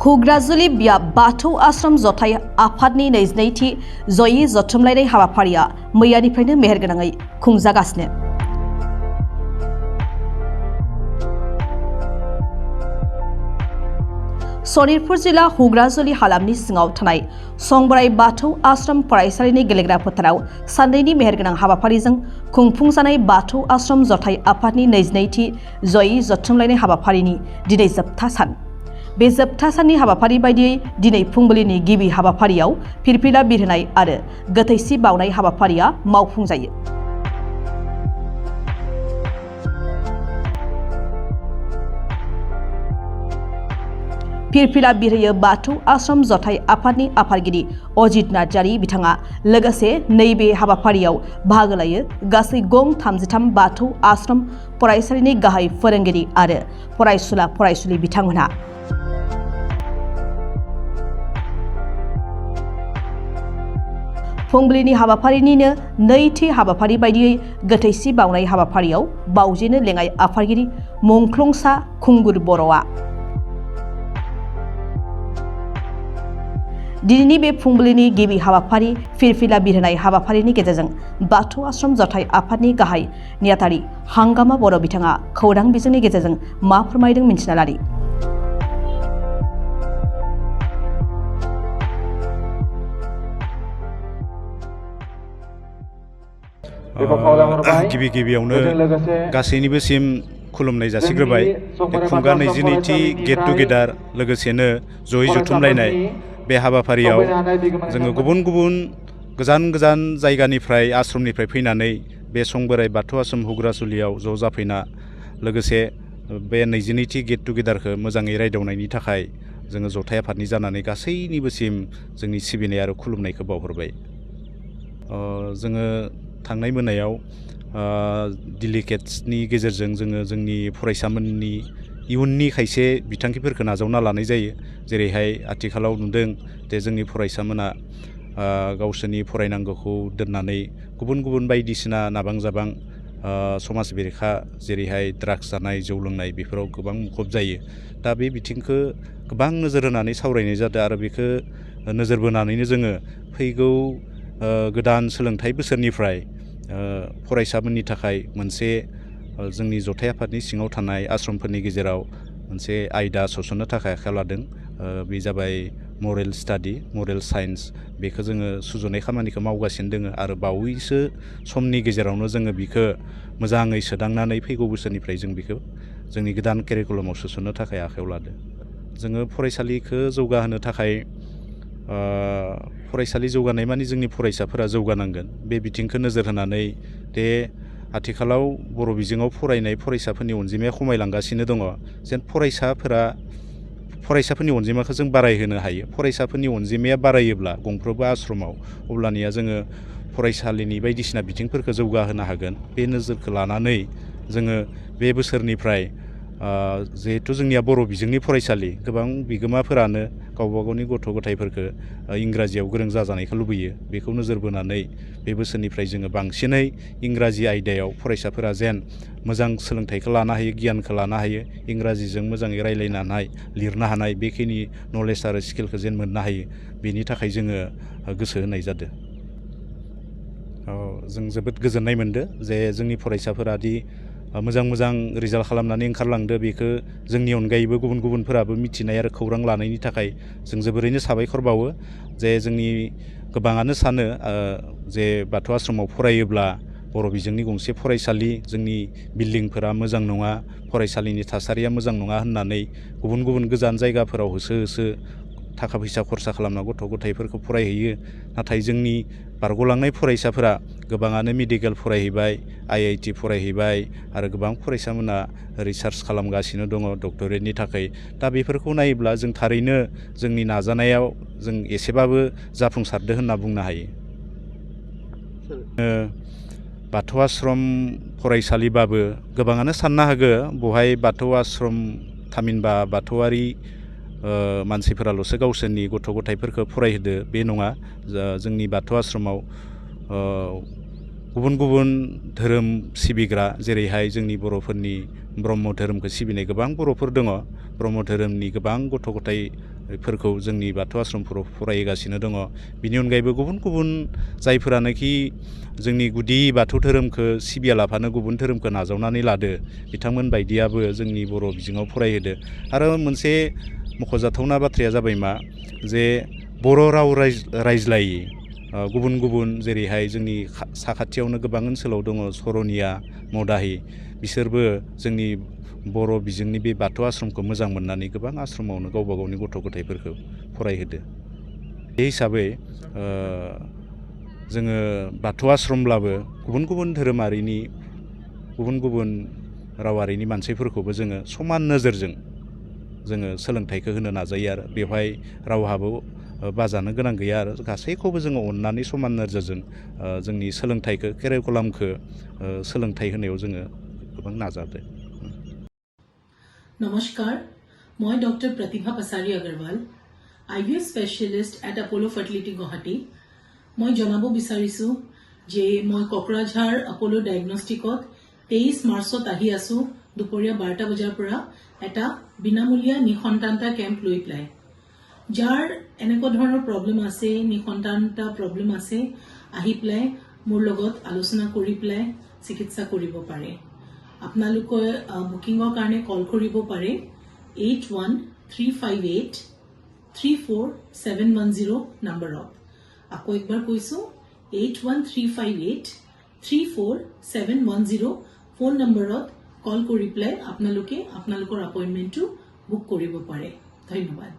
हुग्राजुलि बिया बाथौ आश्रम जथाय आफादनि 22थि जयै जथुमलायनाय हाबाफारिया मैयानिफ्रायनो मेहेरगोनाङै खुंजागासिनो। सनितपुर जिल्ला हुग्राजुलि हालामनि सिङाव थानाय संबराय बाथौ आश्रम फरायसालिनि गेलेग्रा फोथाराव साननैनि मेहेरगोनां हाबाफारिजों खुंफुंजानाय बाथौ आश्रम जथाय आफादनि 22थि जयै जथुमलायनाय हाबाफारिनि दिनै जोबथा सान। बे जोबथा साननि हाबाफारि बायदियै दिनै फुंबिलिनि गिबि हाबाफारियाव फिरफिला बिरहोनाय आरो गोथैसि बावनाय हाबाफारिया मावफुंजायो। फिरफिला बिरहोयो बाथौ आश्रम जथाय आफादनि आफादगिरि अजित नार्जारी बिथाङा लोगोसे नैबे हाबाफारियाव बाहागो लायो गासै गं 33 बाथौ आश्रम फरायसालिनि गाहाय फोरोंगिरि आरो फरायसुला फरायसुलि बिथांमोनहा। फुंबिलिनि हाबाफारिनिनो नैथि हाबाफारि बायदियै गोथैसि बावनाय हाबाफारियाव बावजेनो लेङाइ आफादगिरि मुंख्लंसा खुंगुर बर'आ दिनैनि बे फुंबिलिनि गिबि हाबाफारि फिरफिला बिरहोनाय हाबाफारिनि गेजेरजों बाथौ आश्रम जथाय आफादनि गाहाय नेहाथारि हांगामा बर' बिथाङा खौरां बिजोंनि गेजेरजों मा फोरमायदों मिन्थिना लानि। गिबि गिबियावनो गासैनिबोसिम खुलुमनाय जासिग्रोबाय। खुंगा 22थि गेट टुगेदार लोगोसेनो जयै जथुमलायनाय बे हाबाफारियाव जोङो गुबुन गुबुन गोजान गोजान जायगानिफ्राय आश्रमनिफ्राय फैनानै बे संबोराय बाथौ आश्रम हुग्राजुलियाव ज' जाफैना लोगोसे बे 22थि गेट टुगेदारखौ मोजाङै रायदावनायनि थाखाय जोङो जथाय आफादनि जानानै गासैनिबोसिम जोंनि सिबिनाय आरो खुलुमनायखौ बावहरबाय। जोङो थांनाय मोनायाव डेलिगेट्सनि गेजेरजों जोङो जोंनि फरायसामोननि इयुननि खायसे बिथांखिफोरखौ नाजावना लानाय जायो। जेरैहाय आथिखालाव नुदों जे जोंनि फरायसामोना गावसोरनि फरायनांगौखौ दोननानै गुबुन गुबुन बायदिसिना नाबां जाबां समाज बेरेखा जेरैहाय ड्राग्स जानाय जौ लोंनाय बेफोराव गोबां मुखुब जायो। दा बे बिथिंखौ गोबां नोजोर होनानै सावरायनाय जादों आरो बेखौ नोजोर बोनानैनो जोङो फैगौ गोदान सोलोंथाइ बोसोरनिफ्राय फरायसाफोरनि थाखाय मोनसे जोंनि जथाय आफादनि सिङाव थानाय आश्रमफोरनि गेजेराव मोनसे आयदा सोसननो थाखाय आखायाव लादों। बे जाबाय मरेल स्टाडि, मरेल साइन्स। बेखौ जोङो सुजुनाय खामानिखौ मावगासिनो दङ आरो बावैसो समनि गेजेरावनो जोङो बेखौ मोजाङै सोदांनानै फैगौ बोसोरनिफ्राय जों बेखौ जोंनि गोदान केरिकुलामाव सोसननो थाखाय आखायाव लादों। जोङो फरायसालिखौ जौगाहोनो थाखाय फरायसालि जौगानाय मानि जोंनि फरायसाफोरा जौगानांगोन। बे बिथिंखौ नोजोर होनानै दे आथिखालाव बर' बिजोङाव फरायनाय फरायसाफोरनि अनजिमाया खमायलांगासिनो दङ। जेन फरायसाफोरनि अनजिमाखौ जों बारायहोनो हायो। फरायसाफोरनि अनजिमाया बारायोब्ला गंफ्रोमबो आश्रमाव अब्लानिया जोङो फरायसालिनि बायदिसिना बिथिंफोरखौ जौगाहोनो हागोन। बे नोजोरखौ लानानै जोङो बे बोसोरनिफ्राय जिहेथु जोंनिया बर' बिजोंनि फरायसालि गोबां बिगोमाफोरानो गावबा गावनि गथ' गथायफोरखौ इंराजियाव गोरों जाजानायखौ लुबैयो। बेखौ नोजोर बोनानै बे बोसोरनिफ्राय जोङो बांसिनै इंराजि आयदायाव फरायसाफोरा जेन मोजां सोलोंथाइखौ लानो हायो, गियानखौ लानो हायो, इंराजिजों मोजाङै रायज्लायनो हानाय, लिरनो हानाय बेखिनि नलेज आरो स्किलखौ जेन मोननो हायो बेनि थाखाय जोङो गोसो होनाय जादों। जों जोबोद गोजोननाय मोनदों जे जोंनि फरायसाफोरा दि मोजां मोजां रिजाल्ट खालामनानै ओंखारलांदो। बेखौ जोंनि अनगायैबो गुबुन गुबुनफोराबो मिथिनाय आरो खौरां लानायनि थाखाय जों जोबोरैनो साबायखर बावो। जे जोंनि गोबाङानो सानो जे बाथौ आश्रमाव फरायोब्ला बर' बिजोंनि गंसे फरायसालि जोंनि बिल्डिंफोरा मोजां नङा, फरायसालिनि थासारिया मोजां नङा होननानै गुबुन गुबुन गोजान जायगाफोराव होसो होसो थाखा फैसा खरसा खालामना गथ' गथायफोरखौ फरायहैयो। नाथाय जोंनि बारग'लांनाय फरायसाफोरा गोबाङानो मेडिकेल फरायहैबाय, IIT फरायहैबाय आरो गोबां फरायसामोना रिसार्च खालामगासिनो दङ डक्टरेटनि थाखाय। दा बेफोरखौ नायोब्ला जों थारैनो जोंनि नाजानायाव जों एसेबाबो जाफुंसारदो होनना बुंनो हायो। बाथौ आश्रम फरायसालिबाबो गोबाङानो साननो हागौ बहाय बाथौ आश्रम थामहिनबा बाथौआरि मानसिफोराल'सो गावसोरनि गथ' गथायफोरखौ फरायहोदो। बे नङा। जोंनि बाथौ आश्रमाव गुबुन गुबुन धोरोम सिबिग्रा जेरैहाय जोंनि बर'फोरनि ब्रह्म धोरोमखौ सिबिनाय गोबां बर'फोर दङ। ब्रह्म धोरोमनि गोबां गथ' गथाय फोरखौ जोंनि बाथौ आश्रमफोराव फरायगासिनो दङ बिनि अनगायैबो गुबुन गुबुन जायफोरानोखि जोंनि गुदि बाथौ धोरोमखौ सिबियालाफानो गुबुन धोरोमखौ नाजावनानै लादो बिथांमोन बायदियाबो जोंनि बर' बिजोङाव फरायहोदो आरो मोनसे मख'जाथावना बाथ्राया जाबाय मा जे बर' राव रायज्लायै गुबुन गुबुन जेरैहाय जोंनि साखाथियावनो गोबां ओनसोलाव दङ सरनिया मदाहि बिसोरबो जोंनि बर' बिजोंनि बे बाथौ आश्रमखौ मोजां मोननानै गोबां आश्रमावनो गावबा गावनि गथ' गथायफोरखौ फरायहोदो बे हिसाबै जोङो बाथौ आश्रमब्लाबो गुबुन गुबुन धोरोमारिनि गुबुन गुबुन रावारिनि मानसिफोरखौबो जोङो समान नोजोरजों जोङो सोलोंथाइखौ होनो नाजायो आरो बेवहाय रावहाबो बाजानो गोनां गैया आरो गासैखौबो जोङो अननानै समान नोजोरजों जोंनि सोलोंथाइखौ केरिकुलामखौ सोलोंथाइ होनायाव जोङो गोबां नाजादों। নমস্কাৰ মই ডক্টৰ প্ৰতিভা পাছাৰী আগৰৱাল IVF স্পেচিয়েলিষ্ট এট আপোলো ফাৰ্টিলিটি গুৱাহাটী মই জনাব বিচাৰিছোঁ যে মই কোকৰাঝাৰ আপোলো ডায়েগনষ্টিকত 23 মাৰ্চত আহি আছোঁ দুপৰীয়া 12টা বজাৰ পৰা এটা বিনামূলীয়া নিসন্তানতা কেম্প লৈ পেলাই যাৰ এনেকুৱা ধৰণৰ প্ৰব্লেম আছে নিসন্তানতা প্ৰব্লেম আছে আহি পেলাই মোৰ লগত আলোচনা কৰি পেলাই চিকিৎসা কৰিব পাৰে আপোনালোকে বুকিঙৰ কাৰণে কল কৰিব পাৰে 8135834710 নম্বৰত আকৌ একবাৰ কৈছোঁ 8135834710 ফোন নম্বৰত কল কৰি পেলাই আপোনালোকে আপোনালোকৰ এপইণ্টমেণ্টটো বুক কৰিব পাৰে ধন্যবাদ।